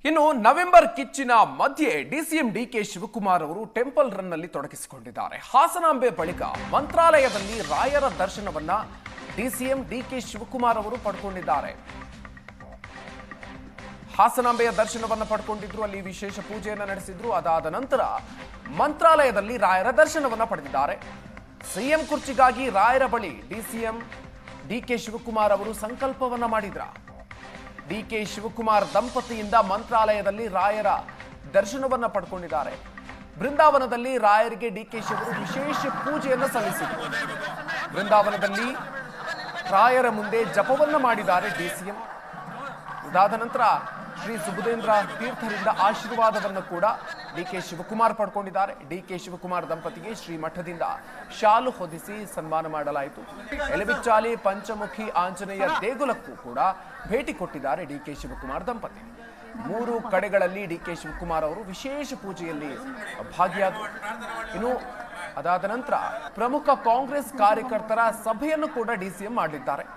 ಇನ್ನು ನವೆಂಬರ್ ಕಿಚ್ಚಿನ ಮಧ್ಯೆ DCM DK Shivakumar ಅವರು ಟೆಂಪಲ್ ರನ್ ನಲ್ಲಿ ತೊಡಗಿಸಿಕೊಂಡಿದ್ದಾರೆ. ಹಾಸನಾಂಬೆ ಬಳಿಕ ಮಂತ್ರಾಲಯದಲ್ಲಿ ರಾಯರ ದರ್ಶನವನ್ನ ಡಿಸಿಎಂ ಡಿಕೆ ಶಿವಕುಮಾರ್ ಅವರು ಪಡ್ಕೊಂಡಿದ್ದಾರೆ. ಹಾಸನಾಂಬೆಯ ದರ್ಶನವನ್ನ ಪಡ್ಕೊಂಡಿದ್ರು, ಅಲ್ಲಿ ವಿಶೇಷ ಪೂಜೆಯನ್ನ ನಡೆಸಿದ್ರು. ಅದಾದ ನಂತರ ಮಂತ್ರಾಲಯದಲ್ಲಿ ರಾಯರ ದರ್ಶನವನ್ನ ಪಡೆದಿದ್ದಾರೆ. ಸಿಎಂ ಕುರ್ಚಿಗಾಗಿ ರಾಯರ ಬಳಿ ಡಿಸಿಎಂ ಡಿಕೆ ಶಿವಕುಮಾರ್ ಅವರು ಸಂಕಲ್ಪವನ್ನ ಮಾಡಿದ್ರ. ಡಿಕೆ ಶಿವಕುಮಾರ್ ದಂಪತಿಯಿಂದ ಮಂತ್ರಾಲಯದಲ್ಲಿ ರಾಯರ ದರ್ಶನವನ್ನ ಪಡ್ಕೊಂಡಿದ್ದಾರೆ. ಬೃಂದಾವನದಲ್ಲಿ ರಾಯರಿಗೆ ಡಿಕೆ ಶಿವರು ವಿಶೇಷ ಪೂಜೆಯನ್ನು ಸಲ್ಲಿಸಿದರು. ಬೃಂದಾವನದಲ್ಲಿ ರಾಯರ ಮುಂದೆ ಜಪವನ್ನ ಮಾಡಿದ್ದಾರೆ ಡಿಸಿಎಂ. ಇದಾದ ನಂತರ ಶ್ರೀ ಸುಬುಧೇಂದ್ರ ತೀರ್ಥರಿಂದ ಆಶೀರ್ವಾದವನ್ನು ಕೂಡ ಡಿಕೆ ಶಿವಕುಮಾರ್ ಪಡ್ಕೊಂಡಿದ್ದಾರೆ. ಡಿಕೆ ಶಿವಕುಮಾರ್ ದಂಪತಿಗೆ ಶ್ರೀ ಮಠದಿಂದ ಶಾಲು ಹೊದಿಸಿ ಸನ್ಮಾನ ಮಾಡಲಾಯಿತು. ಎಲೆಬಿಚ್ಚಾಲಿ ಪಂಚಮುಖಿ ಆಂಜನೇಯ ದೇಗುಲಕ್ಕೂ ಕೂಡ ಭೇಟಿ ಕೊಟ್ಟಿದ್ದಾರೆ ಡಿಕೆ ಶಿವಕುಮಾರ್ ದಂಪತಿ. 3 ಕಡೆಗಳಲ್ಲಿ ಡಿಕೆ ಶಿವಕುಮಾರ್ ಅವರು ವಿಶೇಷ ಪೂಜೆಯಲ್ಲಿ ಭಾಗಿಯಾದರು. ಇನ್ನು ಅದಾದ ನಂತರ ಪ್ರಮುಖ ಕಾಂಗ್ರೆಸ್ ಕಾರ್ಯಕರ್ತರ ಸಭೆಯನ್ನು ಕೂಡ ಡಿಸಿಎಂ ಮಾಡಲಿದ್ದಾರೆ.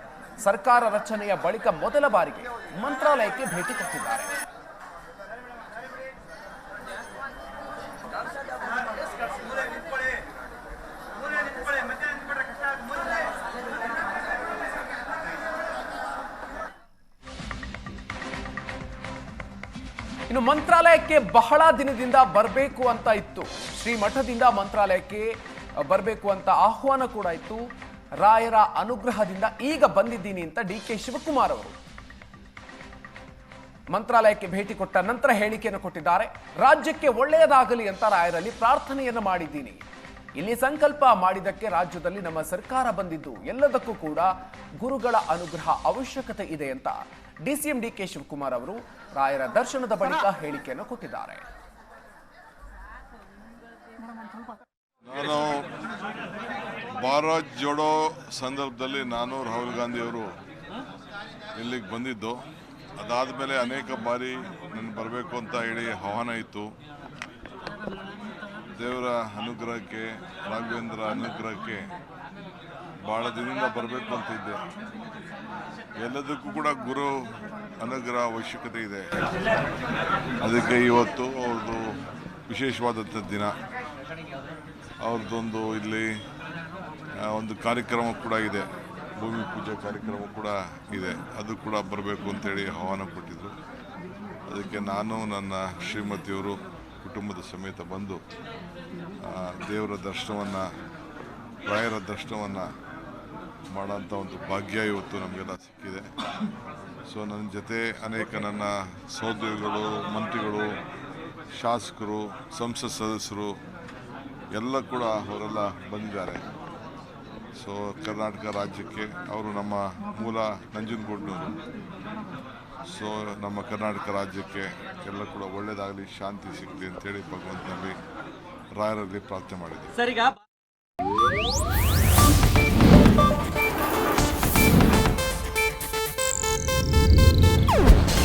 ಸರ್ಕಾರ ರಚನೆಯ ಬಳಿಕ ಮೊದಲ ಬಾರಿಗೆ ಮಂತ್ರಾಲಯಕ್ಕೆ ಭೇಟಿ ಕೊಟ್ಟಿದ್ದಾರೆ. ಇನ್ನು ಮಂತ್ರಾಲಯಕ್ಕೆ ಬಹಳ ದಿನದಿಂದ ಬರಬೇಕು ಅಂತ ಇತ್ತು. ಶ್ರೀಮಠದಿಂದ ಮಂತ್ರಾಲಯಕ್ಕೆ ಬರಬೇಕು ಅಂತ ಆಹ್ವಾನ ಕೂಡ ಇತ್ತು. ರಾಯರ ಅನುಗ್ರಹದಿಂದ ಈಗ ಬಂದಿದ್ದೀನಿ ಅಂತ ಡಿಕೆ ಶಿವಕುಮಾರ್ ಅವರು ಮಂತ್ರಾಲಯಕ್ಕೆ ಭೇಟಿ ಕೊಟ್ಟ ನಂತರ ಹೇಳಿಕೆಯನ್ನು ಕೊಟ್ಟಿದ್ದಾರೆ. ರಾಜ್ಯಕ್ಕೆ ಒಳ್ಳೆಯದಾಗಲಿ ಅಂತ ರಾಯರಲ್ಲಿ ಪ್ರಾರ್ಥನೆಯನ್ನು ಮಾಡಿದ್ದೀನಿ. ಇಲ್ಲಿ ಸಂಕಲ್ಪ ಮಾಡಿದ್ದಕ್ಕೆ ರಾಜ್ಯದಲ್ಲಿ ನಮ್ಮ ಸರ್ಕಾರ ಬಂದಿದ್ದು, ಎಲ್ಲದಕ್ಕೂ ಕೂಡ ಗುರುಗಳ ಅನುಗ್ರಹ ಅವಶ್ಯಕತೆ ಇದೆ ಅಂತ ಡಿಸಿಎಂ ಡಿಕೆ ಶಿವಕುಮಾರ್ ಅವರು ರಾಯರ ದರ್ಶನದ ಬಳಿಕ ಹೇಳಿಕೆಯನ್ನು ಕೊಟ್ಟಿದ್ದಾರೆ. ನಾನು ಭಾರತ್ ಜೋಡೋ ಸಂದರ್ಭದಲ್ಲಿ ನಾನು ರಾಹುಲ್ ಗಾಂಧಿಯವರು ಇಲ್ಲಿಗೆ ಬಂದಿದ್ದು. ಅದಾದ ಮೇಲೆ ಅನೇಕ ಬಾರಿ ನಾನು ಬರಬೇಕು ಅಂತ ಹೇಳಿ ಆಹ್ವಾನ ಇತ್ತು. ದೇವರ ಅನುಗ್ರಹಕ್ಕೆ, ರಾಘವೇಂದ್ರ ಅನುಗ್ರಹಕ್ಕೆ ಭಾಳ ದಿನದಿಂದ ಬರಬೇಕು ಅಂತಿದ್ದೆ. ಎಲ್ಲದಕ್ಕೂ ಕೂಡ ಗುರು ಅನುಗ್ರಹ ಅವಶ್ಯಕತೆ ಇದೆ. ಅದಕ್ಕೆ ಇವತ್ತು ಅವ್ರದ್ದು ವಿಶೇಷವಾದಂಥ ದಿನ. ಅವ್ರದ್ದೊಂದು ಇಲ್ಲಿ ಒಂದು ಕಾರ್ಯಕ್ರಮ ಕೂಡ ಇದೆ, ಭೂಮಿ ಪೂಜೆ ಕಾರ್ಯಕ್ರಮ ಕೂಡ ಇದೆ. ಅದು ಕೂಡ ಬರಬೇಕು ಅಂತೇಳಿ ಆಹ್ವಾನ ಕೊಟ್ಟಿದ್ದರು. ಅದಕ್ಕೆ ನಾನು ನನ್ನ ಶ್ರೀಮತಿಯವರು ಕುಟುಂಬದ ಸಮೇತ ಬಂದು ದೇವರ ದರ್ಶನವನ್ನು, ರಾಯರ ದರ್ಶನವನ್ನು ಮಾಡೋಂಥ ಒಂದು ಭಾಗ್ಯ ಇವತ್ತು ನಮಗೆಲ್ಲ ಸಿಕ್ಕಿದೆ. ಸೊ ನನ್ನ ಜೊತೆ ಅನೇಕ ನನ್ನ ಸಹೋದ್ಯೋಗಿಗಳು, ಮಂತ್ರಿಗಳು, ಶಾಸಕರು, ಸಂಸತ್ ಸದಸ್ಯರು ಎಲ್ಲ ಕೂಡ ಅವರೆಲ್ಲ ಬಂದಿದ್ದಾರೆ. ಸೊ ಕರ್ನಾಟಕ ರಾಜ್ಯಕ್ಕೆ ಅವರು ನಮ್ಮ ಮೂಲ ನಂಜನಗೂಡಿನವರು. ಸೊ ನಮ್ಮ ಕರ್ನಾಟಕ ರಾಜ್ಯಕ್ಕೆ ಎಲ್ಲ ಕೂಡ ಒಳ್ಳೆಯದಾಗಲಿ, ಶಾಂತಿ ಸಿಗಲಿ ಅಂತೇಳಿ ಭಗವಂತನಲ್ಲಿ ರಾಯರಲ್ಲಿ ಪ್ರಾರ್ಥನೆ ಮಾಡಿದ್ದೀವಿ.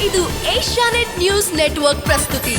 ಇದು ಏಷ್ಯಾನೆಟ್ ನ್ಯೂಸ್ ನೆಟ್ವರ್ಕ್ ಪ್ರಸ್ತುತಿ.